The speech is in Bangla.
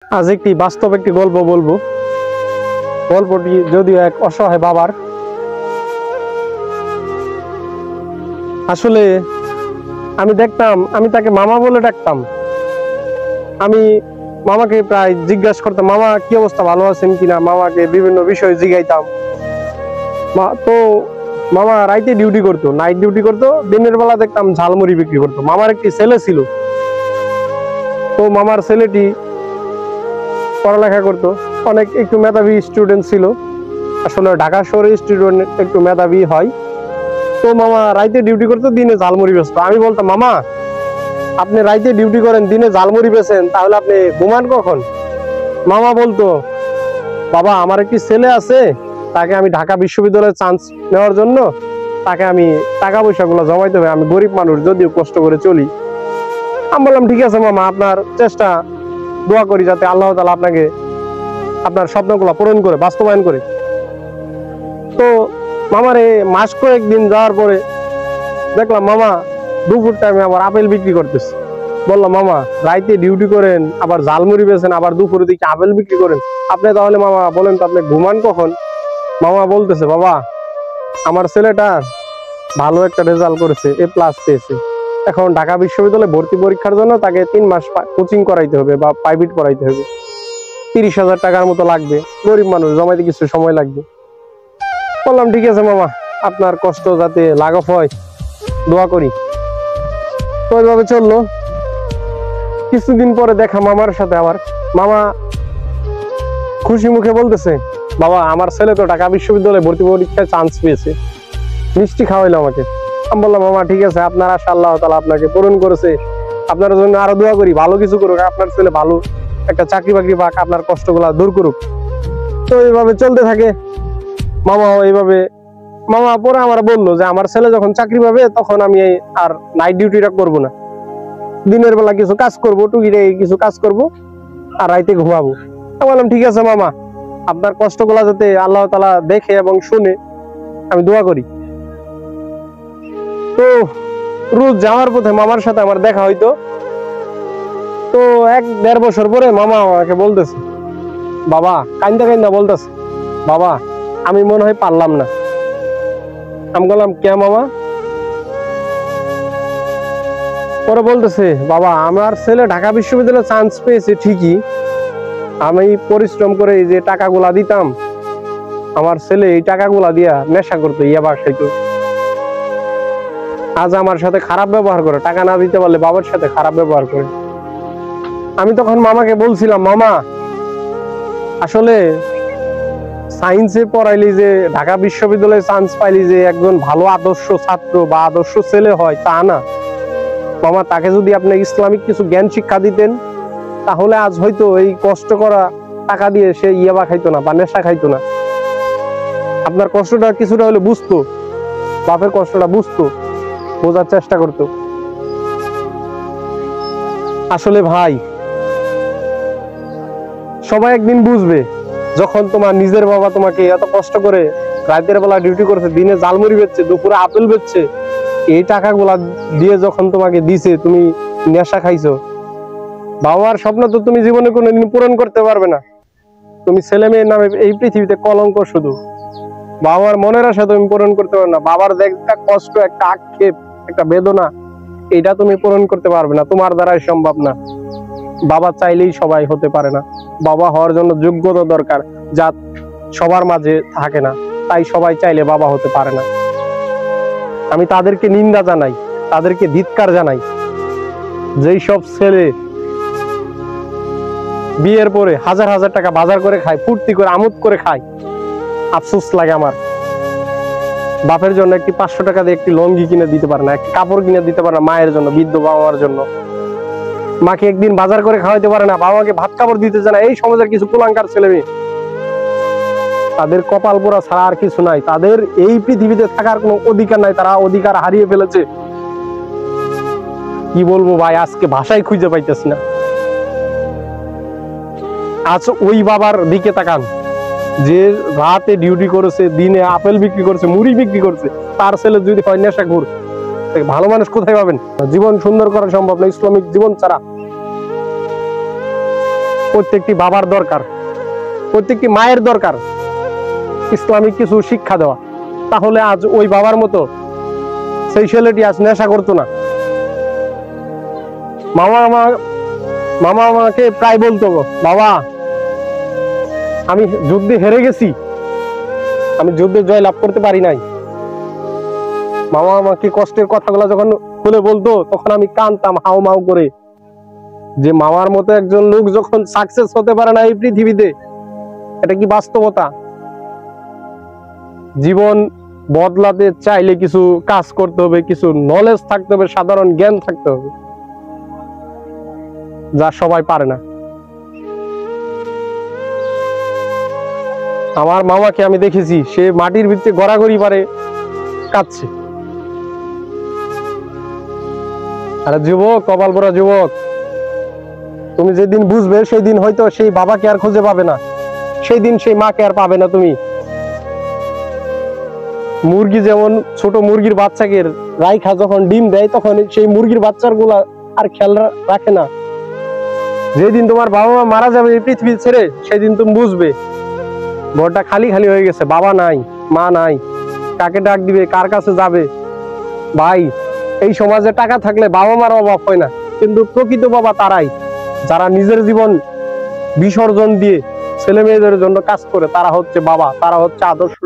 আজ একটি বাস্তব একটি গল্প বলবো। গল্পটি যদিও এক অসহায় বাবার। আসলে আমি দেখতাম, আমি তাকে মামা বলে ডাকতাম। আমি মামাকে প্রায় জিজ্ঞাসা করতাম, মামা কি অবস্থা, ভালো আছেন কিনা। মামাকে বিভিন্ন বিষয় জিজ্ঞাইতাম। তো মামা রাইতে ডিউটি করতো, নাইট ডিউটি করতো। দিনের বেলা দেখতাম ঝালমুড়ি বিক্রি করতো। মামার একটি ছেলে ছিল। তো মামার ছেলেটি পড়ালেখা করতো, অনেক একটু মেধাবী স্টুডেন্ট ছিল। আসলে ঢাকা শহরে স্টুডেন্ট একটু মেধাবী হয়। তো মামা রাইতে ডিউটি করতো, দিনে ঝালমুড়ি বেচতো। আমি বলতাম, মামা আপনি রাইতে ডিউটি করেন, দিনে ঝালমুড়ি বেচেন, তাহলে আপনি ঘুমান কখন? মামা বলতো, বাবা আমার একটি ছেলে আছে, তাকে আমি ঢাকা বিশ্ববিদ্যালয়ে চান্স নেওয়ার জন্য তাকে আমি টাকা পয়সা গুলো জমাইতে হবে। আমি গরিব মানুষ, যদিও কষ্ট করে চলি। আমি বললাম, ঠিক আছে মামা, আপনার চেষ্টা, দোয়া করি যাতে আল্লাহ তাআলা আপনাকে আপনার স্বপ্নগুলো পূরণ করে, বাস্তবায়ন করে। তো মামার এই মাস কয়েকদিন যাওয়ার পরে দেখলাম মামা দুপুর টাইমে আবার আপেল বিক্রি করতেছে। বললাম, মামা রাইতে ডিউটি করেন, আবার ঝালমুড়ি বেচেন, আবার দুপুরের দিকে আপেল বিক্রি করেন, আপনি তাহলে মামা বলেন তো আপনি ঘুমান কখন? মামা বলতেছে, বাবা আমার ছেলেটা ভালো একটা রেজাল্ট করেছে, A+ পেয়েছে। এখন ঢাকা বিশ্ববিদ্যালয়ে ভর্তি পরীক্ষার জন্য তাকে 3 মাস কোচিং করাইতে হবে বা প্রাইভেট পড়াইতে হবে। 30,000 টাকার মতো লাগবে। গরিব মানুষ, জমাইতে কিছু সময় লাগবে। বললাম, ঠিক আছে মামা, আপনার কষ্ট যাতে লাঘব হয়, দোয়া করি। তো ওইভাবে চললো। কিছুদিন পরে দেখা মামার সাথে আমার। মামা খুশি মুখে বলতেছে, বাবা আমার ছেলে তো ঢাকা বিশ্ববিদ্যালয়ে ভর্তি পরীক্ষায় চান্স পেয়েছে। মিষ্টি খাওয়াইলো আমাকে। আমি বললাম, মামা ঠিক আছে, আপনার আশা আল্লাহ তাআলা আপনাকে পূরণ করেছে, আপনার জন্য আরো দোয়া করি, ভালো কিছু করুক, আপনার ছেলে ভালো একটা চাকরি বাকরি পাক, আপনার কষ্টগুলা দূর করুক। তো এইভাবে চলতে থাকে। মামা পরে আমার বললো যে আমার ছেলে যখন চাকরি পাবে তখন আমি আর নাইট ডিউটিটা করব না, দিনের বেলা কিছু কাজ করবো, টুকিটাকি কিছু কাজ করব, আর রাইতে ঘুমাবো। আমি বললাম, ঠিক আছে মামা, আপনার কষ্টগুলা যাতে আল্লাহ তাআলা দেখে এবং শুনে, আমি দোয়া করি। তো রোজ যাওয়ার পথে মামার সাথে আমার দেখা হইতো। তো 1-1.5 বছর পরে মামা আমাকে বলতেছে, বাবা কাইন্দা কাইন্দা বলতেছে, বাবা আমি মনে হয় পারলাম না। আমি বললাম, কে মামা? পরে বলতেছে, বাবা আমার ছেলে ঢাকা বিশ্ববিদ্যালয়ে চান্স পেয়েছে ঠিকই, আমি পরিশ্রম করে এই যে টাকাগুলা দিতাম, আমার ছেলে এই টাকাগুলা দিয়া নেশা করতো, ইয়াবা খাইতো। আজ আমার সাথে খারাপ ব্যবহার করে, টাকা না দিতে পারলে বাবার সাথে খারাপ ব্যবহার করে। আমি তখন মামাকে বলছিলাম, মামা আসলে সায়েন্সে পড়াইলি যে ঢাকা বিশ্ববিদ্যালয়ে চান্স পাইলি যে একজন ভালো আদর্শ ছাত্র বা আদর্শ ছেলে হয় তা না মামা। তাকে যদি আপনি ইসলামিক কিছু জ্ঞান শিক্ষা দিতেন, তাহলে আজ হয়তো এই কষ্ট করা টাকা দিয়ে সে ইয়াবা খাইতো না বা নেশা খাইতো না। আপনার কষ্টটা কিছুটা হলে বুঝতো, বাপের কষ্টটা বুঝতো, বোঝার চেষ্টা করতো। আসলে ভাই, সবাই একদিন বুঝবে, যখন তোমার নিজের বাবা তোমাকে এত কষ্ট করে রাতের বেলা ডিউটি করছে, দিনে ঝালমুড়ি বেচছে, দুপুরে আপেল বেচছে, এই টাকাগুলা দিয়ে যখন তোমাকে দিছে, তুমি নেশা খাইছো। বাবার স্বপ্ন তো তুমি জীবনে কোনোদিন পূরণ করতে পারবে না। তুমি ছেলে মেয়ের নামে এই পৃথিবীতে কলঙ্ক শুধু। বাবার মনের আশা তুমি পূরণ করতে পারবে না। বাবার একটা কষ্ট, একটা আক্ষেপ, একটা বেদনা, এটা তুমি পূরণ করতে পারবে না, তোমার দ্বারাই সম্ভব না। বাবা চাইলেই সবাই হতে পারে না। বাবা হওয়ার জন্য যোগ্যতা দরকার, যা সবার মাঝে থাকে না। তাই সবাই চাইলে বাবা হতে পারে না। আমি তাদেরকে নিন্দা জানাই, তাদেরকে ধিক্কার জানাই, যেই সব ছেলে বিয়ের পরে হাজার হাজার টাকা বাজার করে খায়, ফুর্তি করে আমোদ করে খায়। আফসোস লাগে আমার, বাপের জন্য একটি 500 টাকা দিয়ে একটি লঙ্গি কিনে দিতে পারে না, একটি কাপড় কিনে দিতে পারে না মায়ের জন্য, বৃদ্ধ বাবা মার জন্য। মাকে একদিন বাজার করে খাওয়াইতে পারে না, বাবাকে ভাত কাপড় দিতে চায় না। এই সমাজের কিছু কুলাঙ্কার ছেলে মেয়ে, তাদের কপাল পোড়া ছাড়া আর কিছু নাই। তাদের এই পৃথিবীতে থাকার কোনো অধিকার নাই, তারা অধিকার হারিয়ে ফেলেছে। কি বলবো ভাই, আজকে ভাষাই খুঁজে পাইতেছি না। আজ ওই বাবার দিকে তাকান, যে রাতে ডিউটি করেছে, দিনে আপেল বিক্রি করছে, মুড়ি বিক্রি করছে, তার ছেলে যদি হয় নেশাখোর, ভালো মানুষ কোথায় পাবেন? জীবন সুন্দর করা সম্ভব না ইসলামিক জীবন ছাড়া। প্রত্যেকটি বাবার দরকার, প্রত্যেকটি মায়ের দরকার ইসলামিক কিছু শিক্ষা দেওয়া। তাহলে আজ ওই বাবার মতো সেই ছেলেটি আজ নেশা করতো না। মামা আমাকে প্রায় বলতো, বাবা আমি যুদ্ধে হেরে গেছি, আমি যুদ্ধে জয় লাভ করতে পারি নাই। মামা আমাকে কষ্টের কথাগুলো যখন খুলে বলতো তখন আমি কাঁদতাম হাউ মাউ করে, যে মামার মতো একজন লোক যখন সাকসেস হতে পারে না এই পৃথিবীতে, এটা কি বাস্তবতা? জীবন বদলাতে চাইলে কিছু কাজ করতে হবে, কিছু নলেজ থাকতে হবে, সাধারণ জ্ঞান থাকতে হবে, যা সবাই পারে না। আমার মামাকে আমি দেখেছি, সে মাটির ভিতরে গড়াগড়ি পারে কাঁদছে। আরে যুবক, কপাল পোড়া যুবক, তুমি যেদিন বুঝবে সেই দিন হয়তো সেই বাবাকে আর খুঁজে পাবে না, সেই দিন সেই মাকে আর পাবে না তুমি। মুরগি যেমন ছোট মুরগির বাচ্চাকে রাইখা যখন ডিম দেয় তখন সেই মুরগির বাচ্চার গুলা আর খেয়াল রাখে না। যেদিন তোমার বাবা মা মারা যাবে এই পৃথিবী ছেড়ে, সেদিন তুমি বুঝবে ঘরটা খালি খালি হয়ে গেছে, বাবা নাই, মা নাই, কাকে ডাক দিবে, কার কাছে যাবে। ভাই, এই সমাজে টাকা থাকলে বাবা মার অভাব হয় না, কিন্তু প্রকৃত বাবা তারাই যারা নিজের জীবন বিসর্জন দিয়ে ছেলে মেয়েদের জন্য কাজ করে, তারা হচ্ছে বাবা, তারা হচ্ছে আদর্শ।